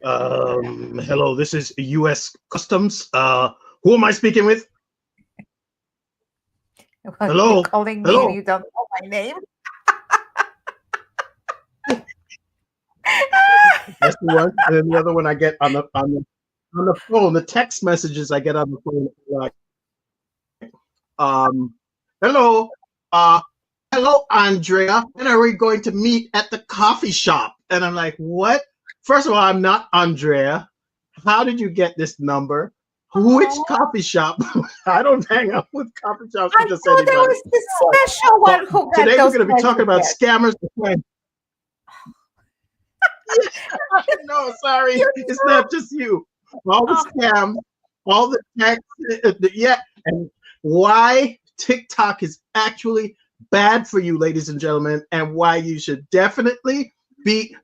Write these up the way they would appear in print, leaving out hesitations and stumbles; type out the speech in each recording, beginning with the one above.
Hello, this is U.S. Customs. Who am I speaking with? Well, you're Hello, calling me and hello. you don't know my name. That's the one. And then the other one I get on the phone. The text messages I get on the phone like, um, hello, uh, hello, Andrea. When are we going to meet at the coffee shop? And I'm like, what? First of all, I'm not Andrea. How did you get this number? Which Oh, coffee shop? I don't hang out with coffee shops I with just thought there anybody. was this special But one who got today we're those going to be talking about messages. scammers. No, sorry, You're it's so, not just you. All the oh, scams, all the text, yeah, and why TikTok is actually bad for you, ladies and gentlemen, and why you should definitely be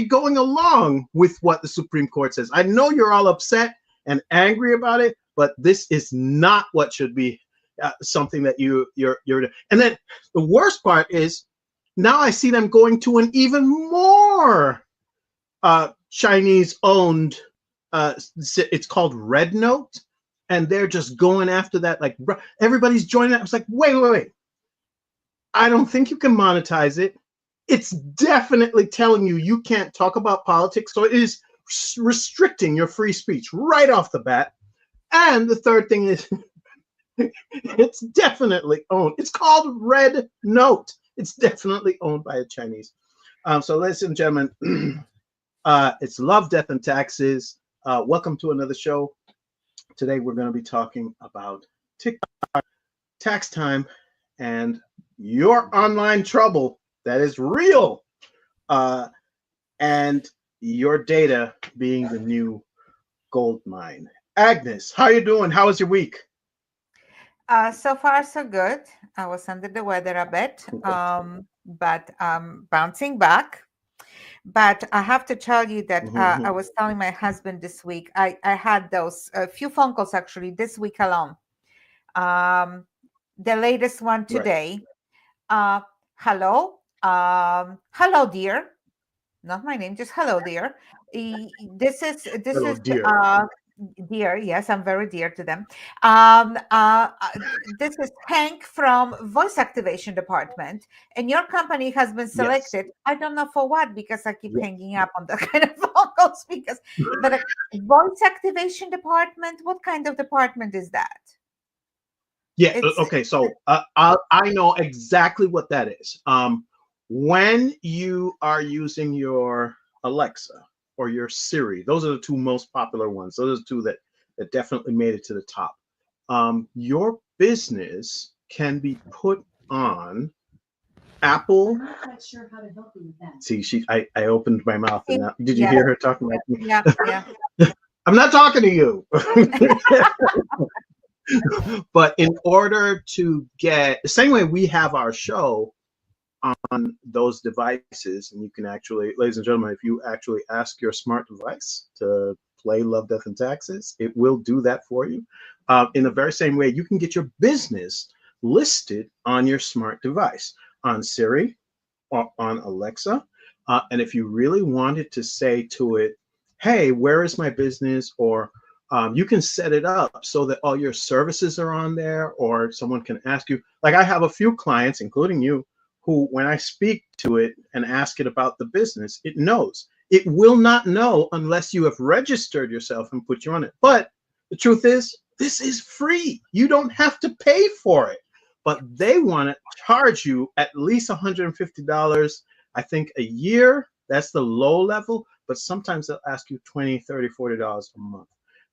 going along with what the Supreme Court says. I know you're all upset and angry about it, but this is not what should be something that you're. And then the worst part is now I see them going to an even more Chinese owned. It's called Red Note, and they're just going after that. Like everybody's joining. I was like, wait. I don't think you can monetize it. It's definitely telling you can't talk about politics, so it is restricting your free speech right off the bat. And the third thing is, it's definitely owned. It's called Red Note. It's definitely owned by a Chinese. So, ladies and gentlemen, it's Love, Death, and Taxes. Welcome to another show. Today we're going to be talking about TikTok, tax time, and your online trouble that is real, and your data being the new gold mine. Agnes, how you doing? How was your week? so far, so good. I was under the weather a bit, but bouncing back. But I have to tell you that Mm-hmm. I was telling my husband this week, I had those a few phone calls actually this week alone. Um, the latest one Right. today. Uh, hello, hello, dear. Not my name, just hello, dear. This is Hello, dear. dear. Yes, I'm very dear to them. Um, uh, uh, this is Hank from Voice Activation Department, and your company has been Yes. selected. I don't know for what because I keep Yeah. hanging up on the kind of phone calls because. But Voice Activation Department. What kind of department is that? Yeah. It's Okay. So I know exactly what that is. When you are using your Alexa or your Siri, those are the two most popular ones. Those are the two that definitely made it to the top. Your business can be put on Apple. I'm not quite sure how to help you with that. See, I opened my mouth and now, did you yeah, hear her talking about me? yeah, yeah. I'm not talking to you. But in order to get the same way we have our show on those devices, and you can actually, ladies and gentlemen, if you actually ask your smart device to play Love, Death, and Taxes, it will do that for you. In the very same way, you can get your business listed on your smart device, on Siri or on Alexa. And if you really wanted to say to it, hey, where is my business? Or you can set it up so that all your services are on there, or someone can ask you. Like I have a few clients, including you, who, when I speak to it and ask it about the business, it knows. It will not know unless you have registered yourself and put you on it. But the truth is, this is free. You don't have to pay for it. But they want to charge you at least $150, I think, a year. That's the low level. But sometimes they'll ask you $20, $30, $40 a month.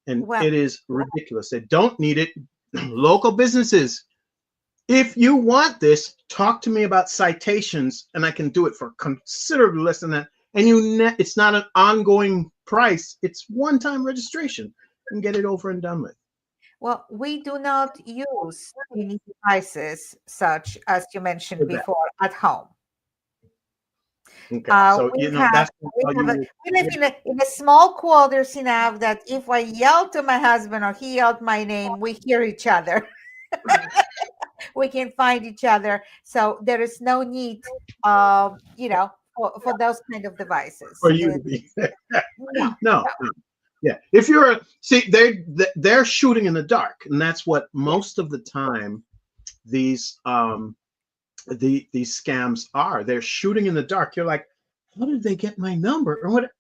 And Well, it is ridiculous. They don't need it. Local businesses, if you want this, talk to me about citations, and I can do it for considerably less than that. And it's not an ongoing price. It's one-time registration and get it over and done with. well, we do not use any devices such as you mentioned For that. before at home. Okay. So We have that's how we have you. we live in a small quarters enough that if I yell to my husband or he yelled my name, we hear each other. We can find each other. So there is no need, for those kind of devices. For you to be. Yeah. no, no. Yeah. If you're see, they're shooting in the dark, and that's what Yes. most of the time these these scams are. They're shooting in the dark. You're like, how did they get my number? Or what?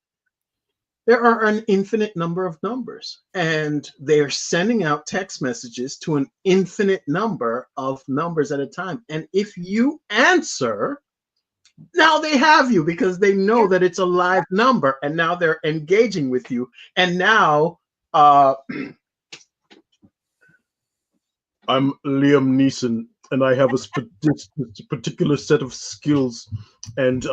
There are an infinite number of numbers, and they're sending out text messages to an infinite number of numbers at a time. And if you answer, now they have you because they know Yeah. that it's a live number, and now they're engaging with you. And now, uh, I'm Liam Neeson, and I have a this particular set of skills. And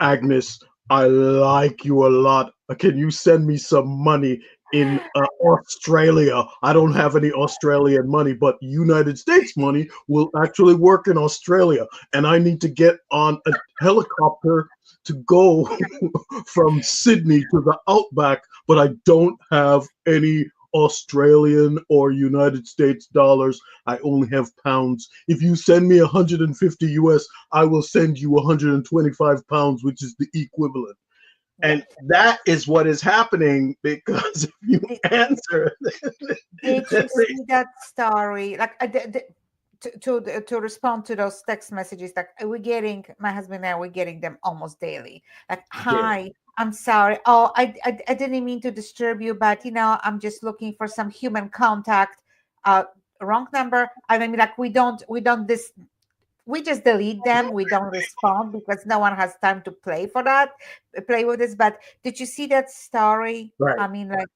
Agnes, I like you a lot. Can you send me some money in Australia? I don't have any Australian money, but United States money will actually work in Australia. And I need to get on a helicopter to go from Sydney to the outback, but I don't have any Australian or United States dollars. I only have pounds. If you send me 150 US, I will send you 125 pounds, which is the equivalent. Yeah. And that is what is happening because if you Did, answer, did you see that story? Like, to respond to those text messages, like we're getting, my husband and I, we're getting them almost daily. Like, daily. hi, I'm sorry. Oh, I didn't mean to disturb you, but I'm just looking for some human contact. Uh, Wrong number. I mean, like we don't this. We just delete them. We don't respond because no one has time to play with this. But did you see that story? Right. I mean, like,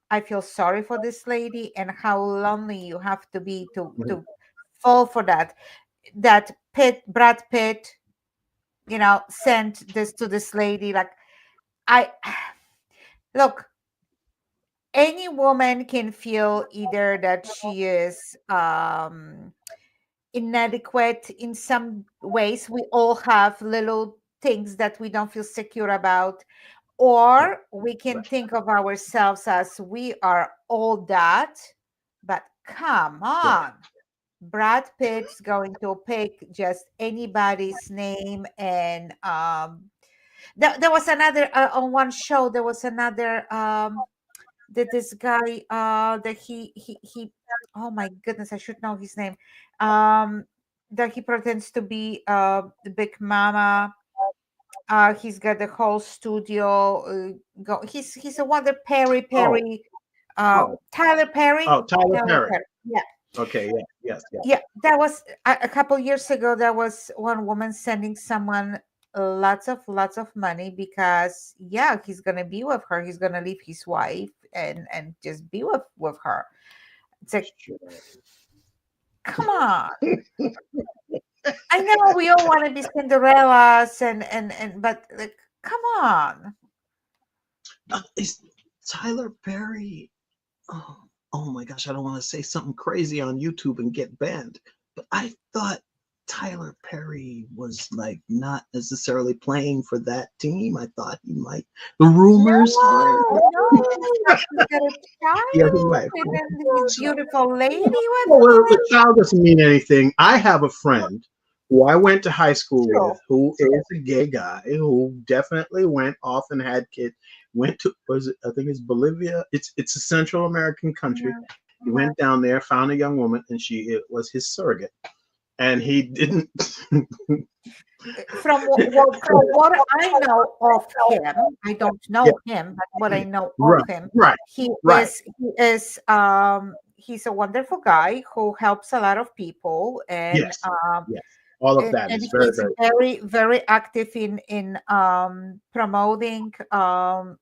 I feel sorry for this lady and how lonely you have to be to fall for that. That Brad Pitt, sent this to this lady. Like, I look, any woman can feel either that she is inadequate in some ways. We all have little things that we don't feel secure about, Right. or we can Right. think of ourselves as we are all that. But come Right. on, Brad Pitt's going to pick just anybody's name. And there was another on one show. There was another that this guy that he oh my goodness, I should know his name. um that he pretends to be the big mama. He's got the whole studio. He's a wonder. Oh, oh, Tyler Perry. oh, Tyler Tyler Perry. Perry, yeah. Okay. Yeah. Yes. Yes. Yeah, that was a couple years ago. There was one woman sending someone lots of money because, yeah, he's gonna be with her. He's gonna leave his wife and just be with her. It's like, Sure. come on. I know we all want to be Cinderellas and but, like, come on. Is Tyler Perry? Oh, oh my gosh, I don't want to say something crazy on YouTube and get banned, but I thought Tyler Perry was like not necessarily playing for that team. I thought he might. The rumors are No, that he's got a he has a child wife. and then his beautiful lady with Well, the him. child doesn't mean anything. I have a friend who I went to high school with True. who is a gay guy who definitely went off and had kids. Went to was it, I think it's Bolivia. It's a Central American country. Yeah. He went down there, found a young woman, and it was his surrogate. And he didn't. From what I know of him, I don't Yeah, know him, but what I know of right, him, right, he right. he's a wonderful guy who helps a lot of people. and Yes, um yes. All of and, that and is very, he's very very very active in promoting a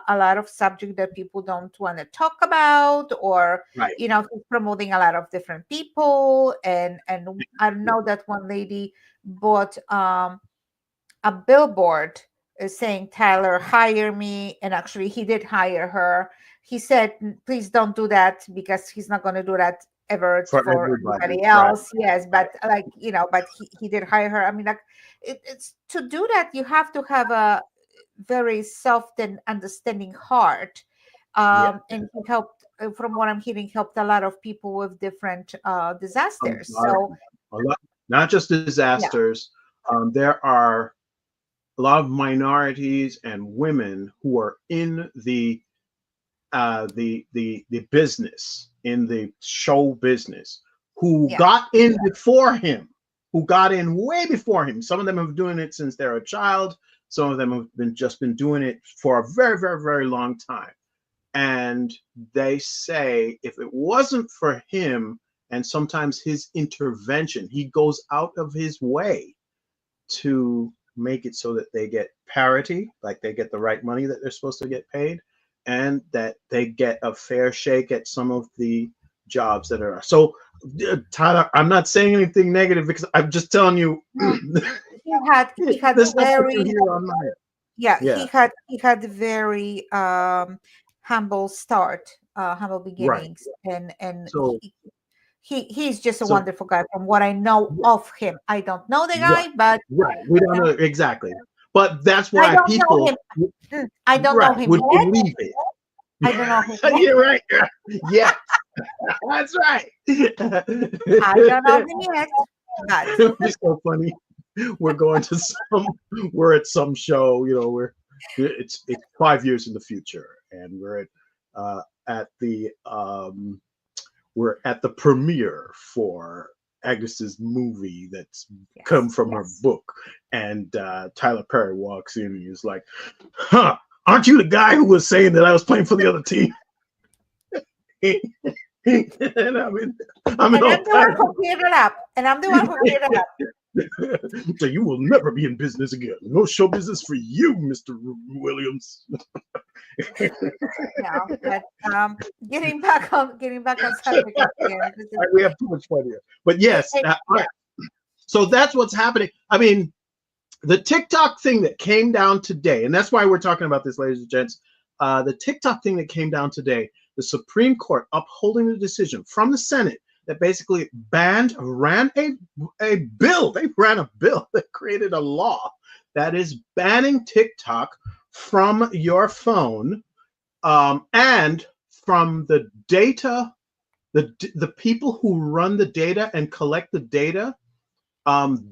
lot of subject that people don't want to talk about, or right. he's promoting a lot of different people. And I know that one lady bought a billboard saying, Tyler, hire me. And actually, he did hire her. He said, Please don't do that," because he's not going to do that ever For for everybody. anybody Right, else. Yes, right. but, like, but he did hire her. I mean, like, it's to do that, you have to have a very soft and understanding heart. Yeah. And he helped, from what I'm hearing, helped a lot of people with different A disasters. lot of So, a lot, not just yeah. disasters. There are a lot of minorities and women who are in the business, in the show business, who Yeah. got in before him, who got in way before him. Some of them have been doing it since they're a child. Some of them have been doing it for a very, very, very long time. And they say if it wasn't for him and sometimes his intervention, he goes out of his way to make it so that they get parity, like they get the right money that they're supposed to get paid, and that they get a fair shake at some of the jobs that are. So, Tyler, I'm not saying anything negative because I'm just telling you No, he had this is what you very, hear online. yeah, Yeah, he had very humble start, humble right. beginnings, and So, he's just a so wonderful guy from what I know yeah, of him. I don't know the right, guy, but right. We don't know exactly, but that's I why don't know people, him. I don't know right, him would yet. believe it. I don't know him yet. You're right. Yeah, that's right. I don't know him yet, but It's so funny. We're going to some. We're at some show. You know, it's 5 years in the future, and at the we're at the premiere for Agnes's movie that's yes, come from her book, and Tyler Perry walks in and he's like, "Huh? Aren't you the guy who was saying that I was playing for the other team?" And I'm in and all I'm the one kinds who cleared it up. And I'm the one who cleared it up. of. So you will never be in business again. No show business for you, Mr. Williams. Yeah, but getting back on subject again. We have too much fun here. But yes, all Yeah, right. So that's what's happening. I mean, the TikTok thing that came down today, and that's why we're talking about this, ladies and gents. The TikTok thing that came down today, the Supreme Court upholding the decision from the Senate that basically ran a bill. They ran a bill that created a law that is banning TikTok from your phone, and from the data, the people who run the data and collect the data,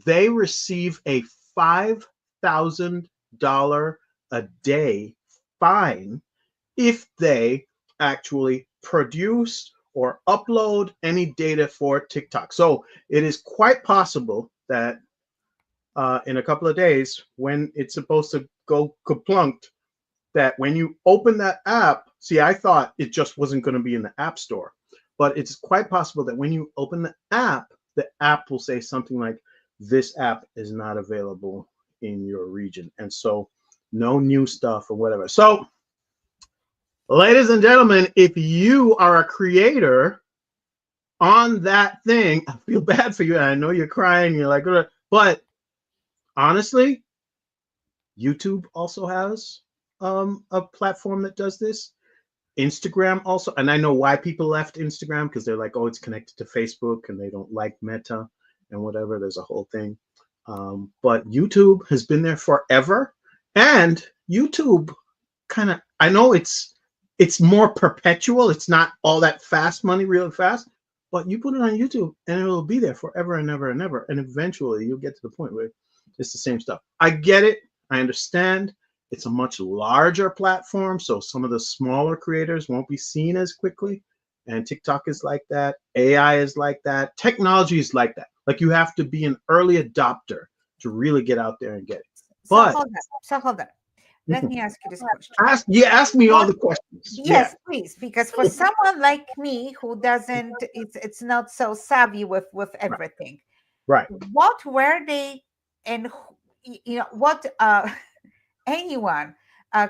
they receive a $5,000 a day fine if they actually produce or upload any data for TikTok. So it is quite possible that in a couple of days, when it's supposed to go kaplunked, that when you open that app, see, I thought it just wasn't going to be in the App Store, but it's quite possible that when you open the app will say something like, this app is not available in your region. And so no new stuff or whatever. So, ladies and gentlemen, if you are a creator on that thing, I feel bad for you. And I know you're crying. You're like, but honestly, YouTube also has a platform that does this. Instagram also, and I know why people left Instagram, because they're like, oh, it's connected to Facebook and they don't like Meta and whatever. There's a whole thing. But YouTube has been there forever, and YouTube kind of, I know it's more perpetual. It's not all that fast money, really fast, but you put it on YouTube and it'll be there forever and ever and ever. And eventually you'll get to the point where it's the same stuff. I get it. I understand. It's a much larger platform, so some of the smaller creators won't be seen as quickly. And TikTok is like that. AI is like that. Technology is like that. Like, you have to be an early adopter to really get out there and get it. So But hold on. So hold on. Let me ask you this question. ask me all the questions. Yes, please, because for someone like me who doesn't, it's not so savvy with everything. Right. What were they, and what anyone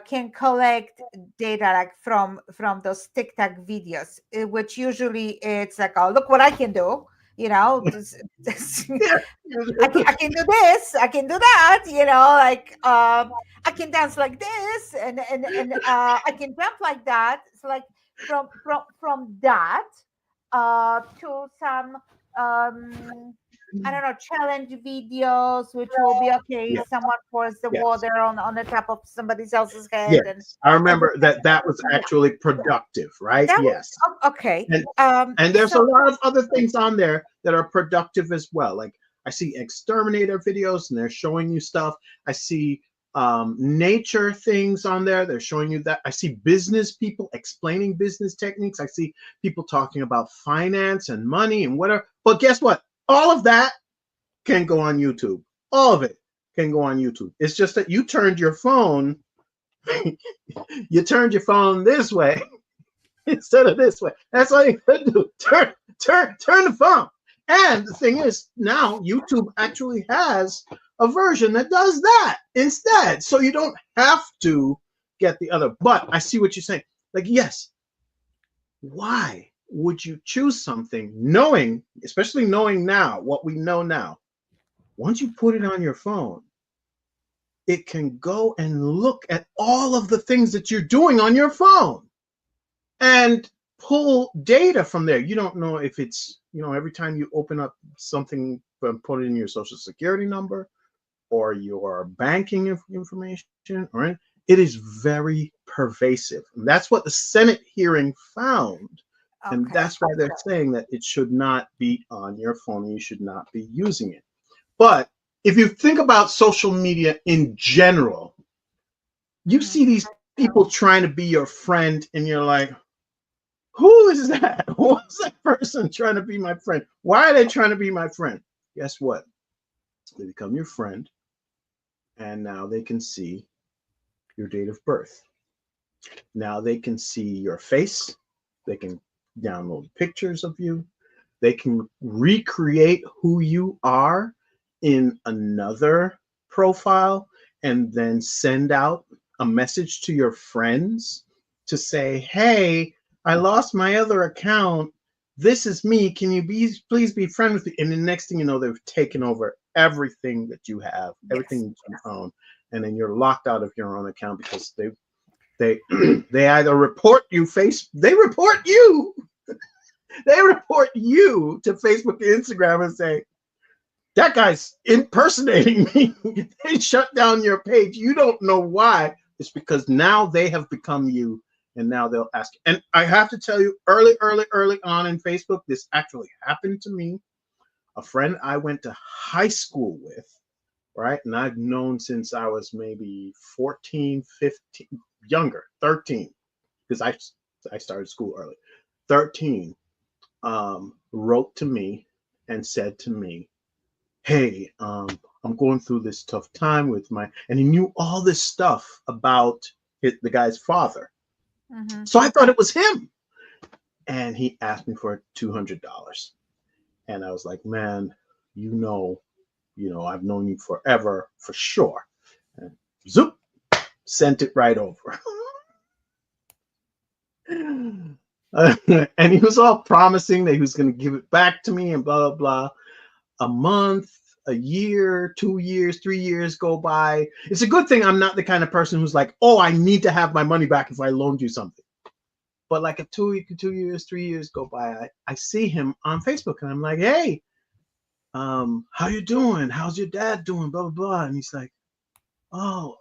can collect data like from those TikTok videos, which usually it's like, oh, look what I can do. I can do this, I can do that, like I can dance like this, and I can jump like that. It's like from that to some I don't know, challenge videos, which will be okay. Yeah. Someone pours the Yes. water on the top of somebody else's head, Yes. I remember that was actually productive, right? that was Yes. okay. And there's So a lot of other things on there that are productive as well. Like, I see exterminator videos and they're showing you stuff. I see nature things on there. They're showing you that. I see business people explaining business techniques. I see people talking about finance and money and whatever. But guess what? All of that can go on YouTube. All of it can go on YouTube. It's just that you turned your phone, you turned your phone this way instead of this way. That's all you could do. Turn the phone. And the thing is, now YouTube actually has a version that does that instead. So you don't have to get the other. But I see what you're saying. Like, yes, why would you choose something knowing, especially knowing now, what we know now, once you put it on your phone, it can go and look at all of the things that you're doing on your phone and pull data from there. You don't know if it's, every time you open up something, put in your social security number or your banking information, or it is very pervasive. And that's what the Senate hearing found. Okay. And that's why they're saying that it should not be on your phone. You should not be using it. But if you think about social media in general, you see these people trying to be your friend, and you're like, who is that? Who's that person trying to be my friend? Why are they trying to be my friend? Guess what? They become your friend, and now they can see your date of birth. Now they can see your face. They can download pictures of you. They can recreate who you are in another profile and then send out a message to your friends to say, hey, I lost my other account. This is me. Can you please be friends with me? And the next thing you know, they've taken over everything that you have, everything that you own, and then you're locked out of your own account because they either report you they report you to Facebook and Instagram and say, that guy's impersonating me. They shut down your page. You don't know why. It's because now they have become you, and now they'll ask you. And I have to tell you, early on in Facebook, this actually happened to me. A friend I went to high school with, right? And I've known since I was maybe 14, 15, younger, 13, because I started school early. 13, wrote to me and said to me, hey, I'm going through this tough time with and he knew all this stuff about the guy's father. Mm-hmm. So I thought it was him. And he asked me for $200. And I was like, man, I've known you forever for sure. And zoop, sent it right over. And he was all promising that he was going to give it back to me and blah, blah, blah. A month, a year, 2 years, 3 years go by. It's a good thing I'm not the kind of person who's like, oh, I need to have my money back if I loaned you something. But like 2 years, 3 years go by, I see him on Facebook and I'm like, hey, how you doing? How's your dad doing? Blah, blah, blah. And he's like, oh,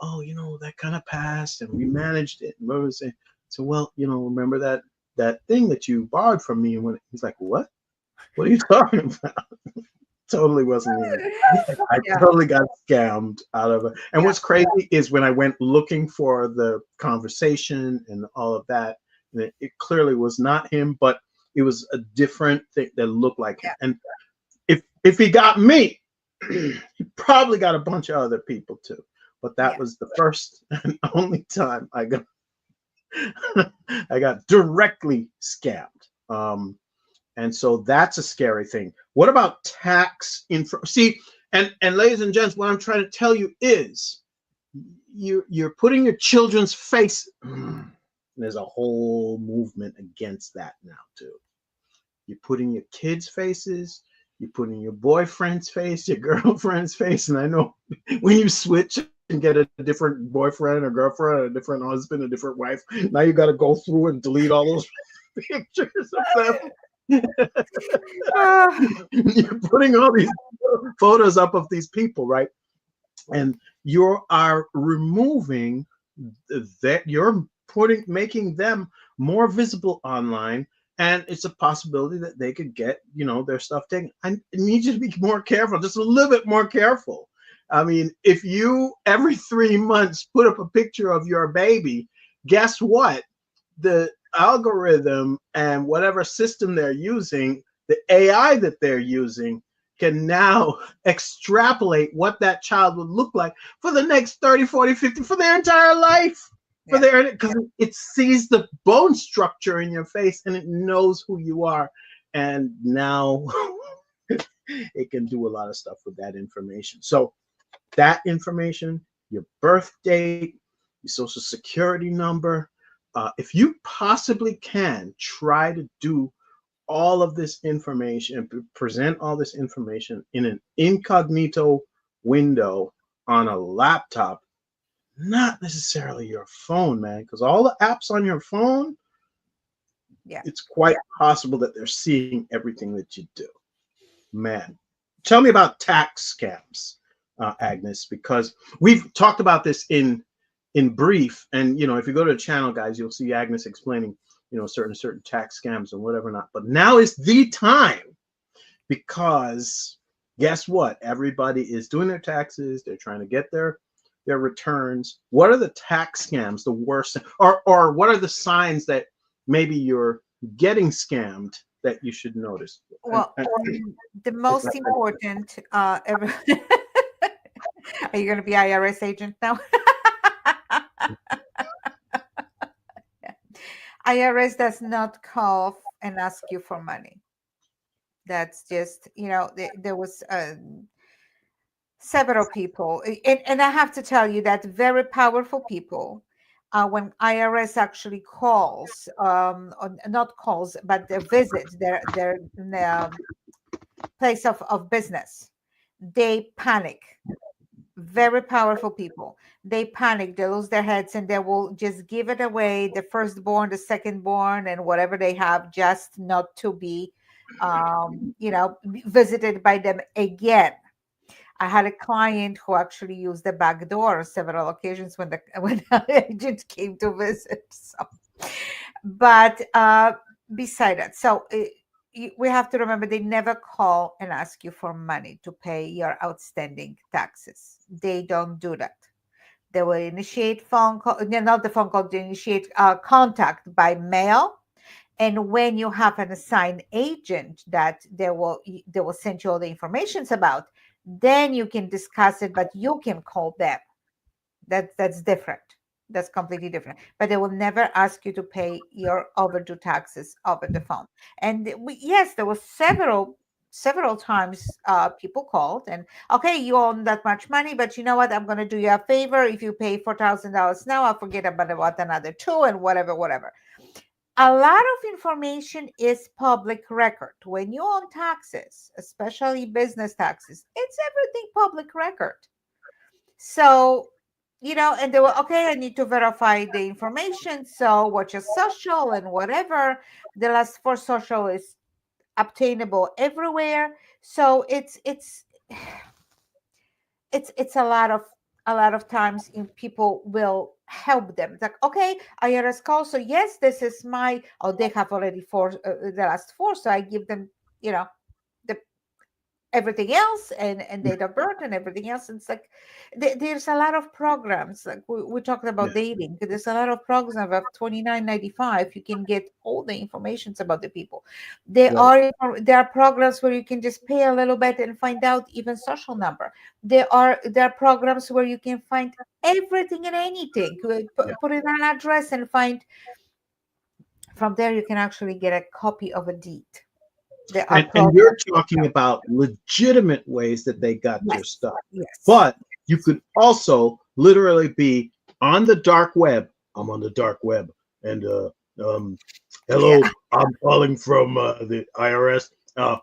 that kind of passed and we managed it. And blah, blah, blah. So, well, remember that thing that you borrowed from me? And he's like, what? What are you talking about? Totally wasn't me. I totally got scammed out of it. And what's crazy is when I went looking for the conversation and all of that, it clearly was not him, but it was a different thing that looked like him. And if he got me, he probably got a bunch of other people too. But that was the first and only time I got directly scammed. And so that's a scary thing. What about tax info? See, and ladies and gents, what I'm trying to tell you is you're putting your children's face. There's a whole movement against that now too. You're putting your kids' faces, you're putting your boyfriend's face, your girlfriend's face. And I know when you switch and get a different boyfriend or girlfriend, a different husband, a different wife, now you got to go through and delete all those pictures of them. You're putting all these photos up of these people, right? And you are removing that, you're making them more visible online, and it's a possibility that they could get their stuff taken. I need you to be more careful, just a little bit more careful, I mean, if you every 3 months put up a picture of your baby, guess what? The algorithm and whatever system they're using, the AI that they're using, can now extrapolate what that child would look like for the next 30, 40, 50, for their entire life. For their, because it sees the bone structure in your face and it knows who you are. And now it can do a lot of stuff with that information. So that information, your birth date, your social security number, if you possibly can, try to do all of this information and present all this information in an incognito window on a laptop, not necessarily your phone, man, because all the apps on your phone, it's quite possible that they're seeing everything that you do. Man, tell me about tax scams, Agnes, because we've talked about this in brief, and if you go to the channel, guys, you'll see Agnes explaining certain tax scams and whatever not. But now is the time, because guess what? Everybody is doing their taxes. They're trying to get their returns. What are the tax scams, the worst, or what are the signs that maybe you're getting scammed that you should notice? Well, the most important, are you going to be IRS agent now? IRS does not call and ask you for money. That's just, there was several people, and I have to tell you that very powerful people, when IRS actually calls, not calls, but they visit their place of business, they panic. Very powerful people, they panic, they lose their heads, and they will just give it away, the firstborn, the secondborn, and whatever they have, just not to be visited by them again. I had a client who actually used the back door on several occasions when the agent came to visit. So, but beside that, so we have to remember, they never call and ask you for money to pay your outstanding taxes. They don't do that. They will initiate phone call, not the phone call, they initiate contact by mail. And when you have an assigned agent that they will send you all the information about, then you can discuss it, but you can call them. That's different. That's completely different. But they will never ask you to pay your overdue taxes over the phone. And yes, there was several times people called and, okay, you own that much money, but you know what? I'm going to do you a favor. If you pay $4,000 now, I'll forget about another two and whatever. A lot of information is public record. When you own taxes, especially business taxes, it's everything public record. So, and they were, okay, I need to verify the information. So what's your social and whatever. The last 4 social is obtainable everywhere. So it's a lot of times people will help them. It's like, okay, IRS call. So yes, this is they have already the last 4. So I give them, everything else and date of birth and everything else. And it's like there's a lot of programs, like we talked about dating. There's a lot of programs of $29.95. You can get all the information about the people. There are programs where you can just pay a little bit and find out even social number. There are programs where you can find everything and anything. Put in an address and find. From there, you can actually get a copy of a deed. And you're talking about legitimate ways that they got your stuff. Yes. But you could also literally be on the dark web. I'm on the dark web. And hello, I'm calling from the IRS.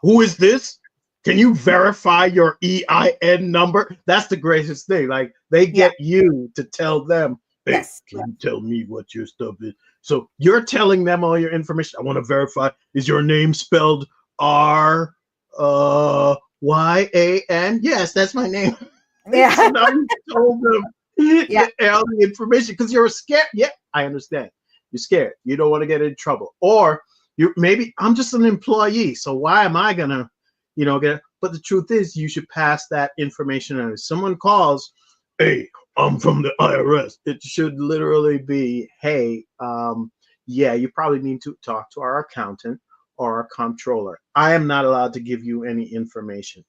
Who is this? Can you verify your EIN number? That's the greatest thing. Like, they get you to tell them, hey, can you tell me what your stuff is? So you're telling them all your information. I want to verify. Is your name spelled RYAN? Yes, that's my name. Yeah. So now you told them all the information because you're scared. Yeah, I understand. You're scared. You don't want to get in trouble. Or maybe I'm just an employee. So why am I gonna, get? But the truth is, you should pass that information on. If someone calls, hey, I'm from the IRS, it should literally be, hey, yeah, you probably need to talk to our accountant or our comptroller. I am not allowed to give you any information.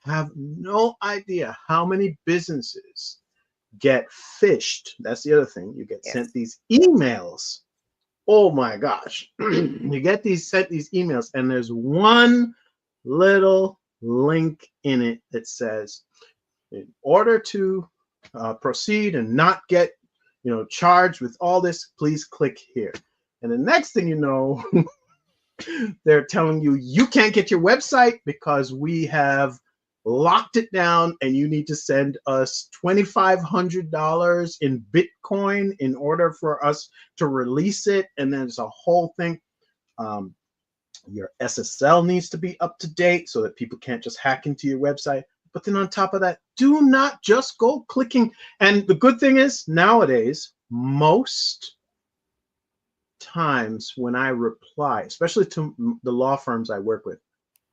Have no idea how many businesses get phished. That's the other thing. You get sent Yes. these emails. Oh my gosh. You get sent these emails, and there's one little link in it that says, in order to proceed and not get charged with all this, please click here. And the next thing you know, they're telling you you can't get your website because we have locked it down, and you need to send us $2,500 in Bitcoin in order for us to release it. And then there's a whole thing. Your SSL needs to be up to date so that people can't just hack into your website. But then on top of that, do not just go clicking. And the good thing is, nowadays, most times when I reply, especially to the law firms I work with,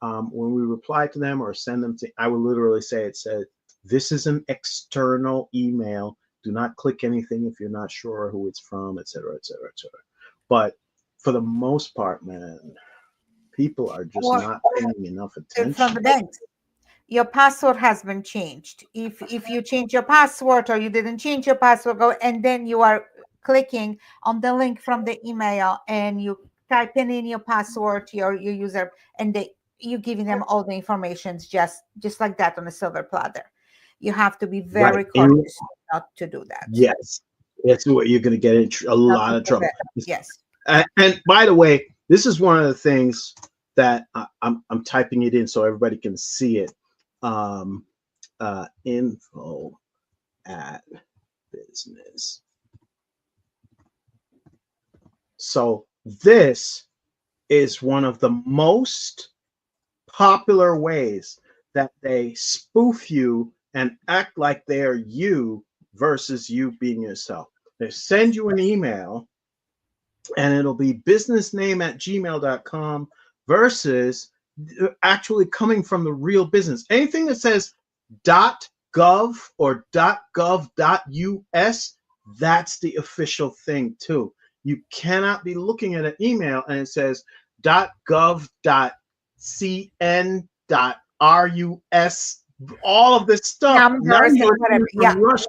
when we reply to them or send them to, I will literally say, it said, this is an external email. Do not click anything if you're not sure who it's from, et cetera, et cetera, et cetera. But for the most part, man, people are just not paying enough attention. From the banks, your password has been changed. If you change your password or you didn't change your password, go and then you are clicking on the link from the email and you type in your password, your user, and you giving them all the information just like that on a silver platter. You have to be very cautious not to do that. Yes, that's what you're going to get in a lot of trouble. Yes. And by the way, this is one of the things that I'm typing it in so everybody can see it. Info at business. So this is one of the most popular ways that they spoof you and act like they're you versus you being yourself. They send you an email and it'll be businessname@gmail.com versus actually coming from the real business. Anything that says .gov or .gov.us, that's the official thing too. You cannot be looking at an email and it says .gov.cn.rus, all of this stuff. Numbers and whatever. Yeah. Russia.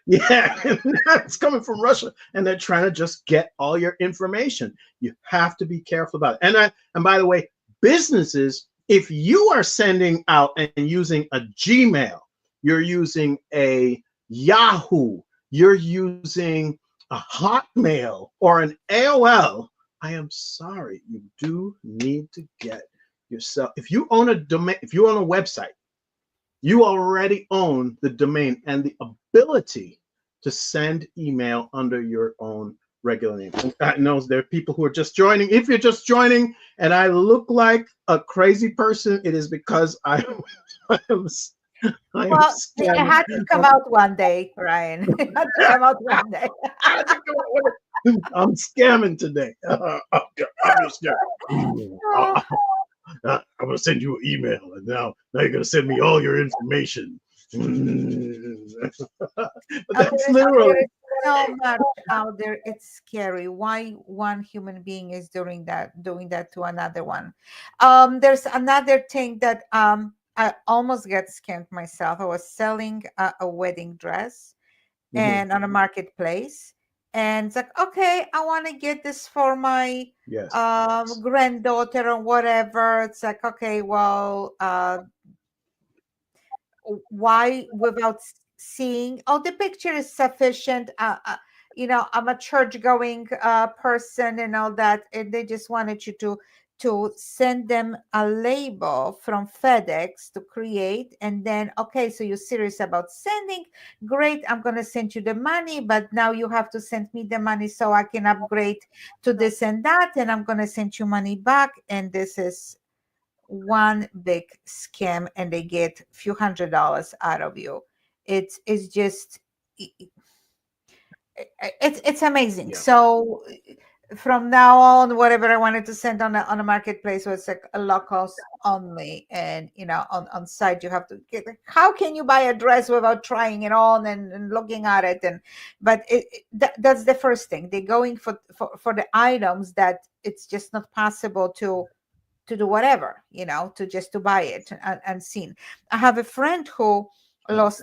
Yeah, it's coming from Russia, and they're trying to just get all your information. You have to be careful about it. And by the way, businesses, if you are sending out and using a Gmail, you're using a Yahoo, you're using a Hotmail or an AOL, I am sorry, you do need to get yourself. If you own a domain, if you own a website, you already own the domain and the ability to send email under your own regular name. God knows there are people who are just joining. If you're just joining and I look like a crazy person, it is because I am well, it had to come out one day, Ryan. It had to come out one day. I'm scamming today. I'm just scamming. I'm gonna send you an email, and now you're gonna send me all your information. But that's literally so much out there. It's scary. Why one human being is doing that to another one? There's another thing that I almost got scammed myself. I was selling a wedding dress and on a marketplace. And it's like, okay, I want to get this for my granddaughter or whatever. It's like, okay, well, why without seeing? Oh, the picture is sufficient. I'm a church-going person and all that, and they just wanted you to send them a label from FedEx to create, and then, okay, so you're serious about sending, great, I'm going to send you the money, but now you have to send me the money so I can upgrade to this and that, and I'm going to send you money back, and this is one big scam, and they get a few $100s out of you. It's just it's amazing. So from now on, whatever I wanted to send on a marketplace was like a low cost only. And on site you have to get, like, how can you buy a dress without trying it on and looking at it? And but that's the first thing. They're going for the items that it's just not possible to do whatever, to just to buy it unseen. I have a friend who lost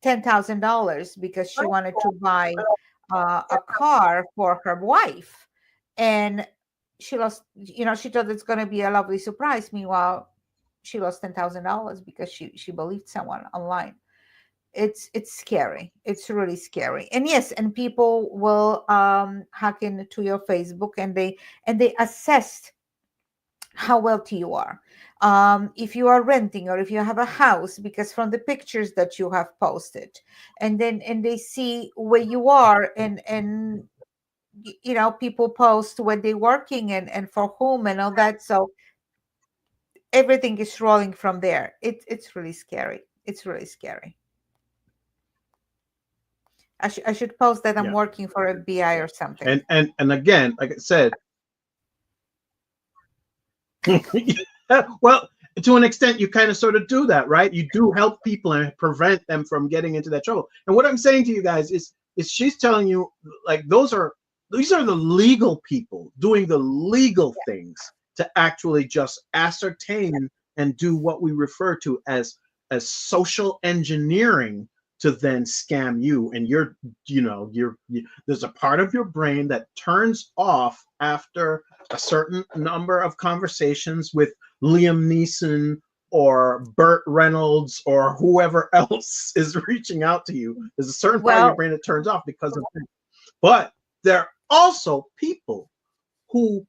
$10,000 because she wanted to buy a car for her wife, and she lost. She thought it's going to be a lovely surprise. Meanwhile, she lost $10,000 because she believed someone online. It's scary. It's really scary. And yes, and people will hack into your Facebook, and they assess how wealthy you are, if you are renting or if you have a house, because from the pictures that you have posted, and they see where you are, and people post where they're working and for whom and all that. So everything is rolling from there. It's really scary. It's really scary. I should post that I'm Yeah. working for FBI or something. And again, like I said, well, to an extent, you kind of sort of do that, right? You do help people and prevent them from getting into that trouble. And what I'm saying to you guys is she's telling you, like, these are the legal people doing the legal things to actually just ascertain and do what we refer to as social engineering to then scam you. And there's a part of your brain that turns off after a certain number of conversations with Liam Neeson or Burt Reynolds or whoever else is reaching out to you. There's a certain part of your brain that turns off because of that. But there are also people who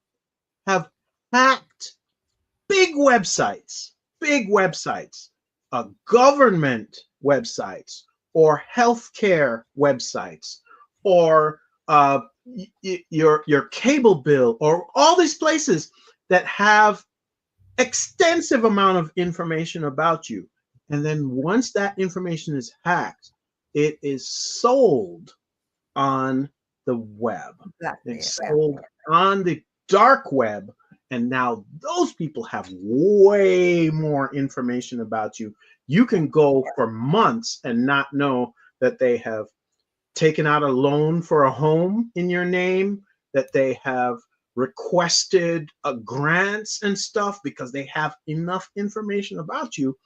have hacked big websites, government websites, or healthcare websites, or your cable bill, or all these places that have extensive amount of information about you. And then once that information is hacked, it is sold on the web. Exactly. It's sold on the dark web. And now those people have way more information about you. You can go for months and not know that they have taken out a loan for a home in your name, that they have requested grants and stuff, because they have enough information about you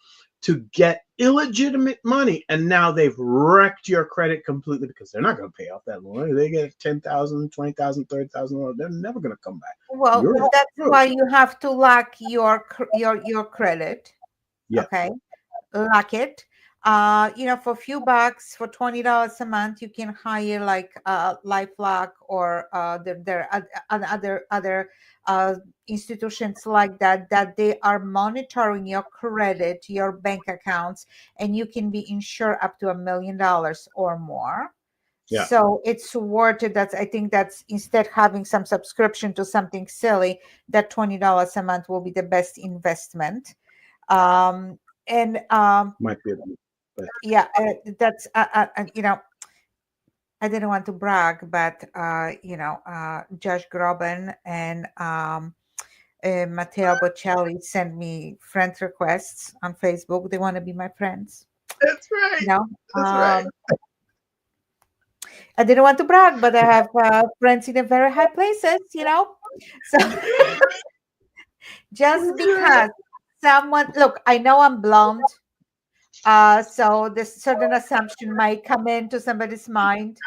to get illegitimate money. And now they've wrecked your credit completely, because they're not going to pay off that loan. They get $10,000, $20,000, $30,000. They're never going to come back. Well, that's why you have to lock your credit. Yeah. Okay, lock it. For a few bucks, for $20 a month, you can hire like LifeLock, or there are other institutions like that they are monitoring your credit, your bank accounts, and you can be insured up to $1 million or more. Yeah. So it's worth it. I think that's, instead having some subscription to something silly, that $20 a month will be the best investment. Might be yeah, that's I didn't want to brag, but Josh Groban and Matteo Bocelli sent me friend requests on Facebook. They want to be my friends. That's right. That's right. I didn't want to brag, but I have friends in very high places, So just because someone, look, I know I'm blonde. So this certain assumption might come into somebody's mind,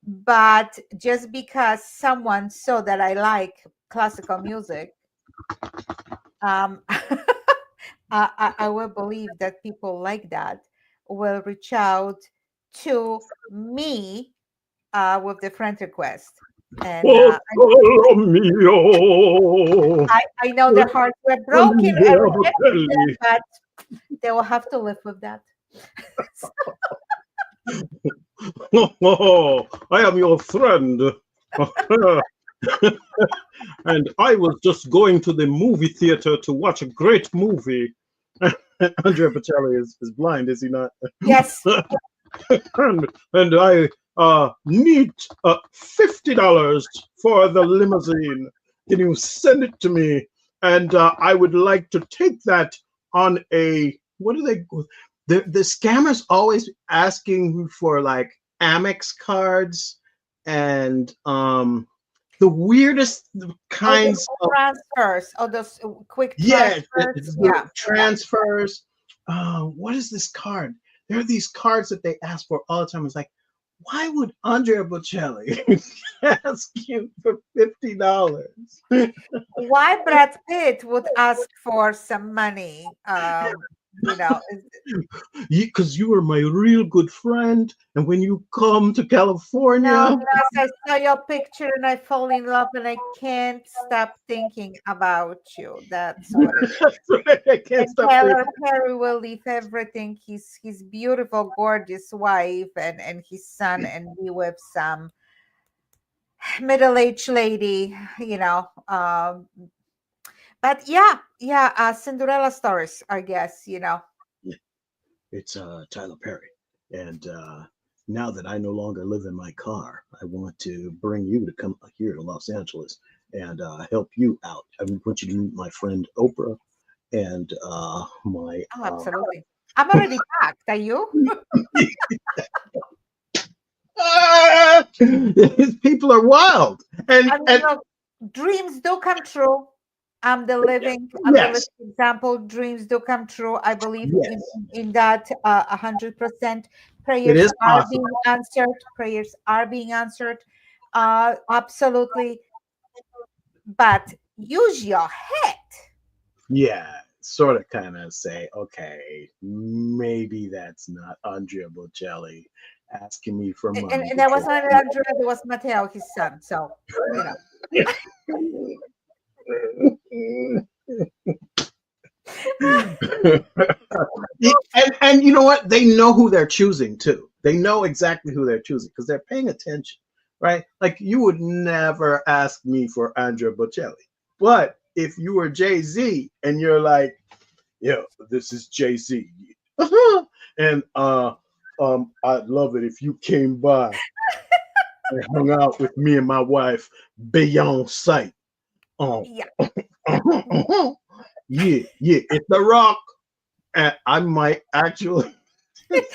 but just because someone saw that I like classical music, I will believe that people like that will reach out to me with the friend request. And I know their hearts were broken, but they will have to live with that. I am your friend. And I was just going to the movie theater to watch a great movie. Andrea Bocelli is blind, is he not? Yes. and I need $50 for the limousine. Can you send it to me? And I would like to take that on a, what do they, the scammers always asking for like Amex cards and the weirdest kinds of transfers, or those quick yeah, transfers. Yeah. transfers. What is this card? There are these cards that they ask for all the time. It's like, why would Andrea Bocelli ask you for $50? Why Brad Pitt would ask for some money? You know, Because you are my real good friend, and when you come to no, California, because I saw your picture and I fall in love and I can't stop thinking about you. That's what it is. that's right, I can't And stop Taylor thinking. Perry will leave everything, his beautiful, gorgeous wife and his son, and be with some middle-aged lady, you know. But yeah, Cinderella stories, I guess, you know. It's Tyler Perry, and now that I no longer live in my car, I want to bring you to come here to Los Angeles and help you out. I want you to meet my friend Oprah and my Oh, absolutely. I'm already packed. Are you? these people are wild, I mean, and look, dreams do come true. I'm the living yes, example. Dreams do come true. I believe in yes, in that 100%. it Prayers is are being possible. answered. Prayers are being answered. Absolutely. But use your head. Yeah, sort of kind of say, okay, maybe that's not Andrea Bocelli asking me for money And there was because not Andrea, there was Matteo, his son. So, you know. and you know what? They know who they're choosing too. They know exactly who they're choosing because they're paying attention, right? Like you would never ask me for Andrea Bocelli, but if you were Jay Z and you're like, "Yeah, this is Jay Z," and I'd love it if you came by and hung out with me and my wife Beyonce. Um, Yeah. yeah, yeah, it's the Rock. And I might actually.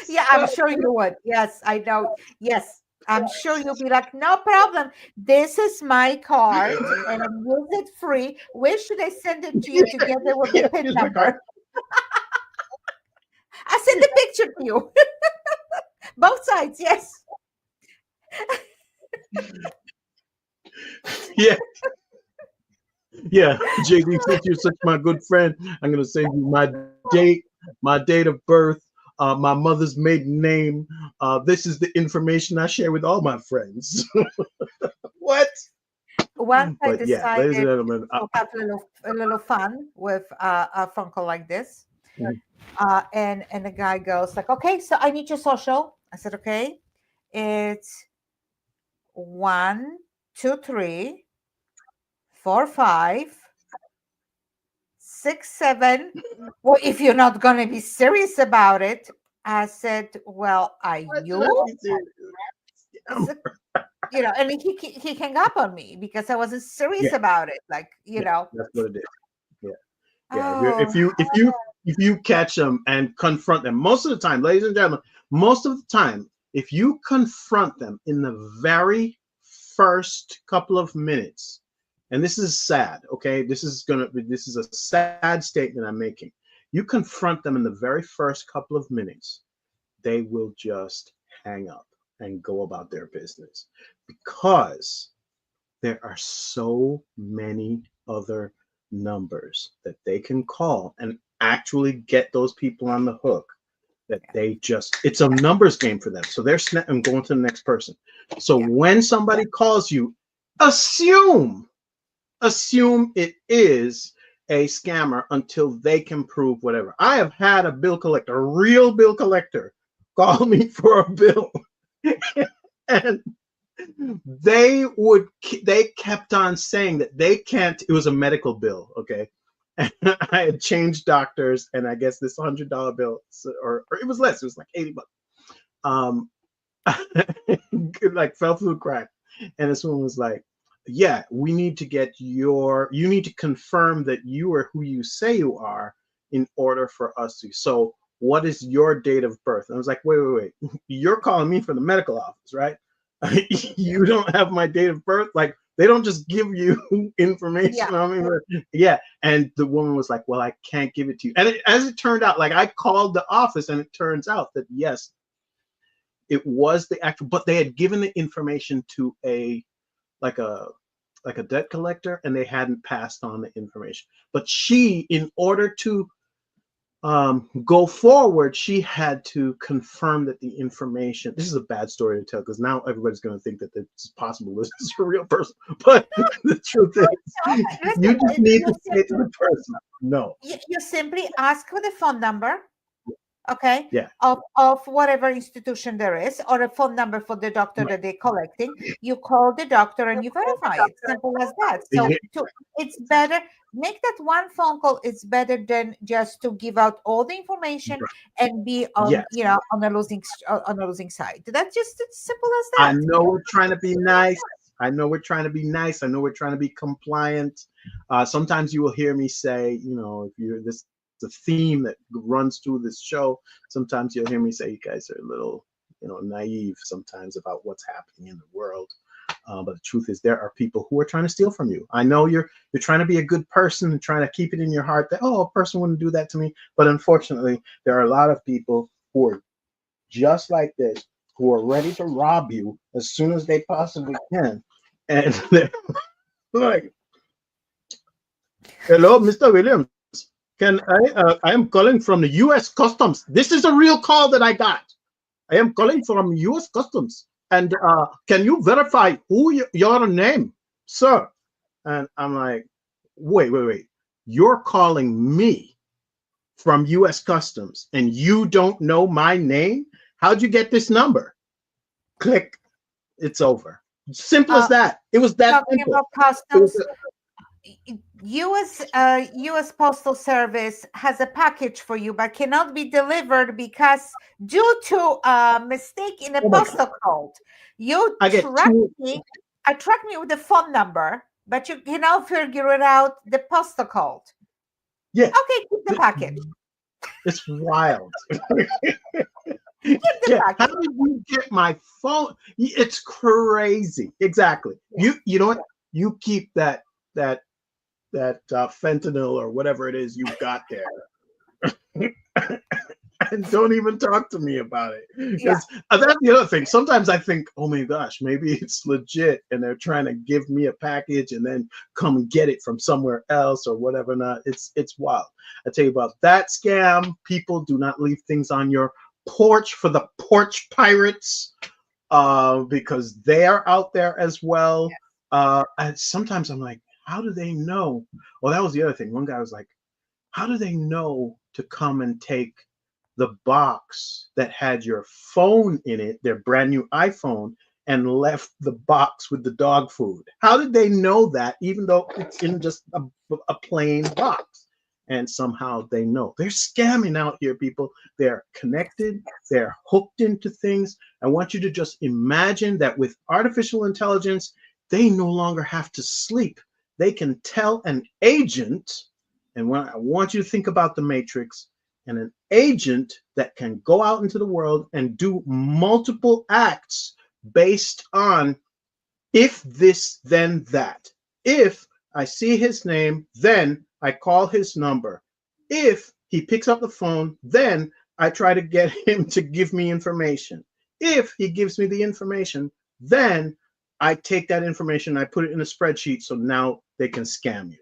Yeah, I'm sure you would. Yes, I know. Yes, I'm sure you'll be like, no problem. This is my card and I use it free. Where should I send it to you together with the Yeah, PIN here's my card. number? I send the picture to you. Both sides, yes. Yeah, yeah. JD, since you're such my good friend, I'm gonna send you my date of birth, my mother's maiden name. This is the information I share with all my friends. What? Once I But yeah, ladies and decided gentlemen, to have a little fun with a phone call like this, and the guy goes like, "Okay, so I need your social." I said, "Okay, it's 1, 2, 3, 4, 5, 6, 7. Well, if you're not gonna be serious about it," I said, "Well, are what did I you?" be serious? So, and he hung up on me because I wasn't serious Yeah, about it. Like, yeah, that's what it is. Yeah. Yeah, oh, if you catch them and confront them, most of the time, ladies and gentlemen, most of the time, if you confront them in the very first couple of minutes, and this is sad, okay? This is a sad statement I'm making. You confront them in the very first couple of minutes, they will just hang up and go about their business because there are so many other numbers that they can call and actually get those people on the hook that it's a numbers game for them. So they're and going to the next person. So yeah. when somebody calls you, assume it is a scammer until they can prove whatever. I have had a bill collector, a real bill collector, call me for a bill. And they kept on saying that they can't. It was a medical bill, okay, and I had changed doctors, and I guess this $100 bill, or it was less, it was like $80. like fell through the crack. And this one was like, yeah, we need to get you need to confirm that you are who you say you are in order for us to. So what is your date of birth? And I was like, wait. You're calling me from the medical office, right? You don't have my date of birth. Like they don't just give you information on me. Yeah. And the woman was like, well, I can't give it to you. And as it turned out, like I called the office and it turns out that yes, it was the actual, but they had given the information to like a debt collector and they hadn't passed on the information. But she, in order to go forward, she had to confirm that the information. This is a bad story to tell because now everybody's going to think that it's possible this is a real person. But the truth is, you just need to say to the person, no. You simply ask for the phone number, okay, Yeah. of whatever institution there is, or a phone number for the doctor that they're collecting. You call the doctor and you verify it. Simple as that. So it's better. Make that one phone call. It's better than just to give out all the information and be on, on a losing side. That's just as simple as that. I know we're trying to be nice. I know we're trying to be nice. I know we're trying to be compliant. Sometimes you will hear me say, if you're this, the theme that runs through this show. Sometimes you'll hear me say, you guys are a little, naive sometimes about what's happening in the world. But the truth is, there are people who are trying to steal from you. I know you're trying to be a good person and trying to keep it in your heart that, a person wouldn't do that to me. But unfortunately, there are a lot of people who are just like this, who are ready to rob you as soon as they possibly can. And they're like, hello, Mr. Williams. I am calling from the U.S. Customs. This is a real call that I got. I am calling from U.S. Customs. And can you verify your name, sir? And I'm like, wait. You're calling me from U.S. Customs and you don't know my name? How'd you get this number? Click. It's over. Simple as that. It was that simple. About customs, U.S. Postal Service has a package for you, but cannot be delivered because due to a mistake in the postal code, you track me with the phone number, but you cannot figure it out the postal code. Yeah. Okay, keep the package. It's wild. How did you get my phone? It's crazy. Exactly. You know what? You keep that fentanyl or whatever it is you've got there. And don't even talk to me about it. That's the other thing. Sometimes I think, oh my gosh, maybe it's legit and they're trying to give me a package and then come and get it from somewhere else or whatever. Not it's wild. I tell you about that scam. People do not leave things on your porch for the porch pirates, because they're out there as well. And sometimes I'm like, how do they know? Well, that was the other thing. One guy was like, how do they know to come and take the box that had your phone in it, their brand new iPhone, and left the box with the dog food? How did they know that, even though it's in just a plain box? And somehow they know. They're scamming out here, people. They're connected. They're hooked into things. I want you to just imagine that with artificial intelligence, they no longer have to sleep. They can tell an agent, and when I want you to think about the Matrix, and an agent that can go out into the world and do multiple acts based on if this, then that. If I see his name, then I call his number. If he picks up the phone, then I try to get him to give me information. If he gives me the information, then I take that information, I put it in a spreadsheet, so now they can scam you.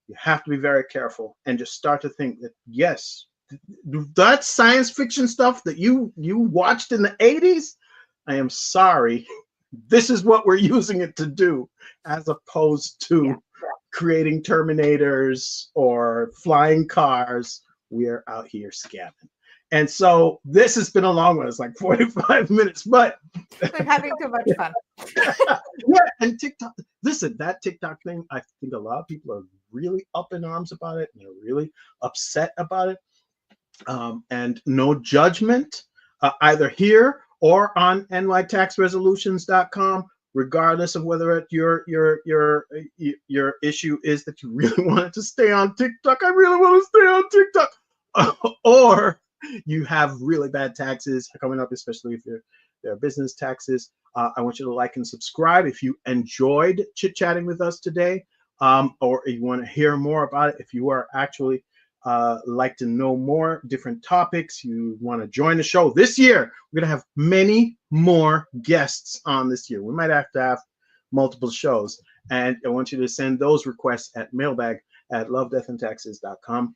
You have to be very careful and just start to think that, yes, that science fiction stuff that you watched in the 80s, I am sorry, this is what we're using it to do, as opposed to creating Terminators or flying cars. We're out here scamming. And so this has been a long one. It's like 45 minutes, but we're having too much fun. And TikTok, listen, that TikTok thing, I think a lot of people are really up in arms about it, and they're really upset about it. And no judgment, either here or on nytaxresolutions.com, regardless of whether your issue is that you really wanted to stay on TikTok. I really want to stay on TikTok. Or you have really bad taxes coming up, especially if they're business taxes. I want you to like and subscribe if you enjoyed chit-chatting with us today, or you want to hear more about it. If you are actually like to know more different topics, you want to join the show this year, we're going to have many more guests on this year. We might have to have multiple shows, and I want you to send those requests at mailbag@lovedeathandtaxes.com.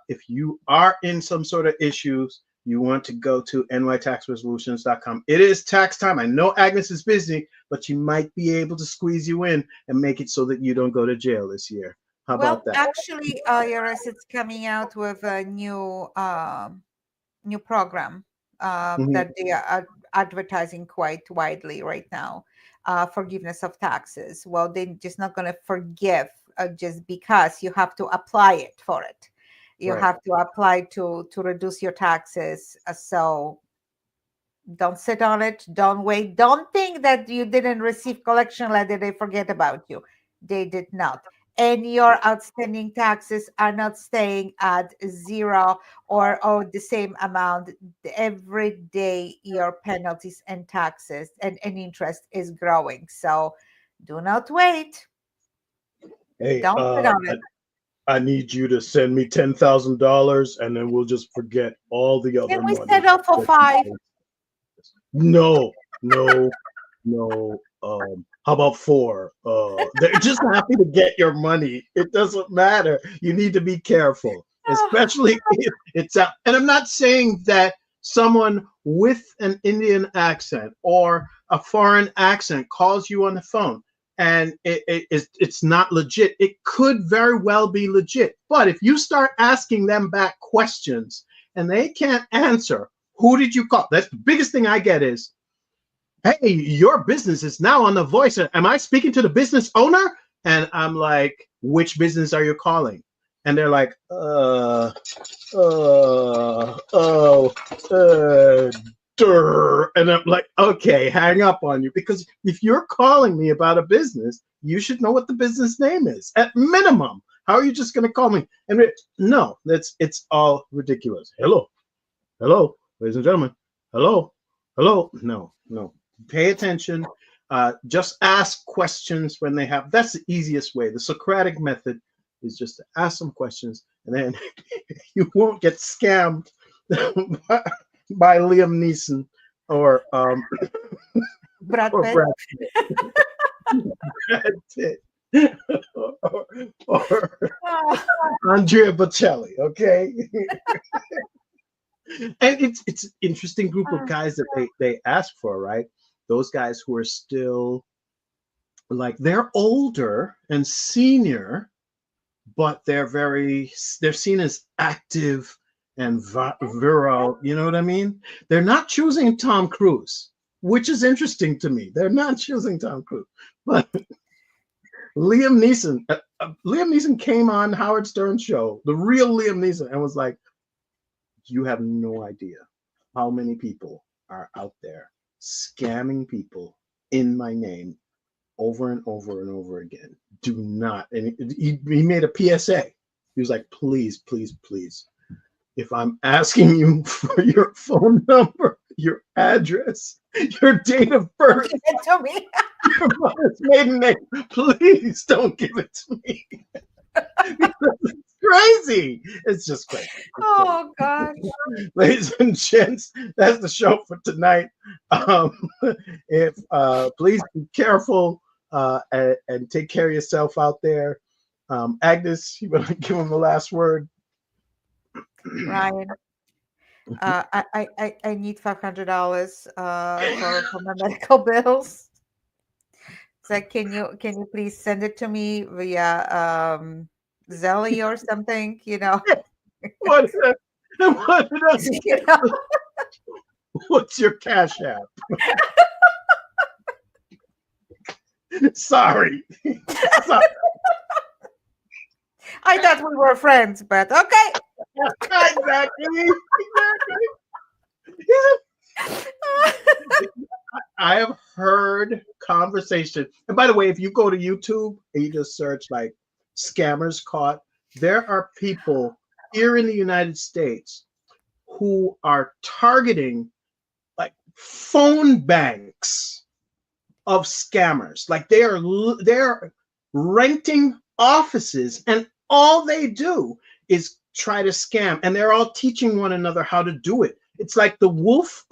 If you are in some sort of issues, you want to go to nytaxresolutions.com. It is tax time. I know Agnes is busy, but she might be able to squeeze you in and make it so that you don't go to jail this year. How about that? Actually, IRS is coming out with a new program that they are advertising quite widely right now. Forgiveness of taxes. Well, they're just not going to forgive just because you have to apply it for it. You have to apply to reduce your taxes. So don't sit on it. Don't wait. Don't think that you didn't receive collection letter. They forget about you. They did not. And your outstanding taxes are not staying at zero or the same amount. Every day, your penalties and taxes and interest is growing. So do not wait. Hey, don't sit on it. I need you to send me $10,000, and then we'll just forget all the other Can we money. settle for 5? No. How about 4? They're just happy to get your money. It doesn't matter. You need to be careful, especially if it's out. And I'm not saying that someone with an Indian accent or a foreign accent calls you on the phone and it's not legit. It could very well be legit. But if you start asking them back questions and they can't answer, who did you call? That's the biggest thing I get is, hey, your business is now on the voice. Am I speaking to the business owner? And I'm like, which business are you calling? And they're like, and I'm like, okay, hang up on you. Because if you're calling me about a business, you should know what the business name is at minimum. How are you just going to call me? And no, it's all ridiculous. Hello, ladies and gentlemen. Hello. No. Pay attention. Just ask questions when they have. That's the easiest way. The Socratic method is just to ask some questions, and then you won't get scammed by Liam Neeson or Brad Pitt. Brad Pitt. or Andrea Bocelli. Okay. And it's an interesting group of guys that they ask for, right? Those guys who are still like, they're older and senior, but they're seen as active and virile. You know what I mean? They're not choosing Tom Cruise, which is interesting to me. They're not choosing Tom Cruise, but Liam Neeson came on Howard Stern's show, the real Liam Neeson, and was like, you have no idea how many people are out there scamming people in my name over and over and over again. Do not. And he made a PSA. He was like, please, if I'm asking you for your phone number, your address, your date of birth, give it to me. Your mother's maiden name, please don't give it to me. It's crazy. It's just crazy. Oh gosh. Ladies and gents, that's the show for tonight. If please be careful and take care of yourself out there. Agnes, you want to give them the last word? Ryan, I need $500 for my medical bills. So can you please send it to me via Zelle or something? What What's your Cash App? Sorry. I thought we were friends, but okay. Exactly. I have heard conversation. And by the way, if you go to YouTube and you just search like scammers caught, there are people here in the United States who are targeting like phone banks of scammers. Like they're renting offices, and all they do is try to scam, and they're all teaching one another how to do it. It's like the wolf.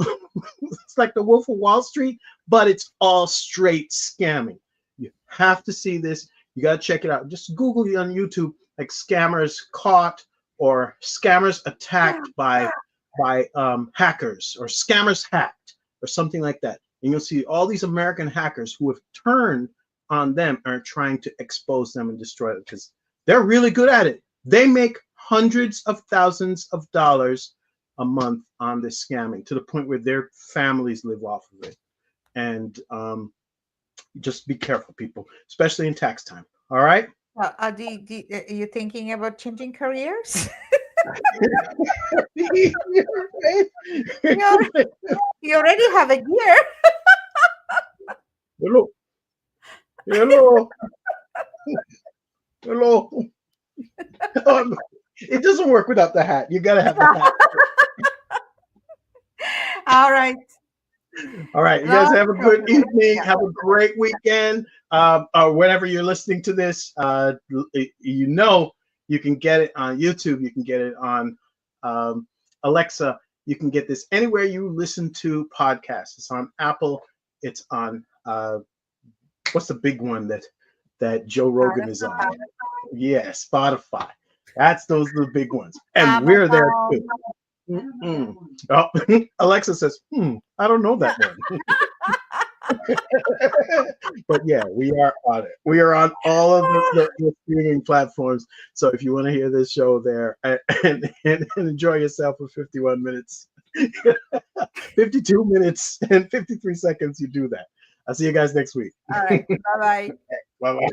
It's like the Wolf of Wall Street, but it's all straight scamming. You have to see this. You got to check it out. Just Google it on YouTube, like scammers caught or scammers attacked by hackers, or scammers hacked, or something like that. And you'll see all these American hackers who have turned on them are trying to expose them and destroy them, because they're really good at it. They make hundreds of thousands of dollars a month on this scamming, to the point where their families live off of it. And just be careful, people, especially in tax time. All right. Are you thinking about changing careers? You already have a gear. Hello. Hello. Hello. It doesn't work without the hat. You got to have the hat. All right. All right. You guys have a good evening. Have a great weekend. Whenever you're listening to this, you know you can get it on YouTube. You can get it on Alexa. You can get this anywhere you listen to podcasts. It's on Apple. It's on what's the big one that Joe Rogan is on? Yeah, Spotify. Those are the big ones, and we're there too. Oh, Alexa says, I don't know that one. But yeah, we are on it. We are on all of the streaming platforms. So if you want to hear this show there and enjoy yourself for 51 minutes, 52 minutes and 53 seconds, you do that. I'll see you guys next week. All right. Bye-bye. Bye-bye.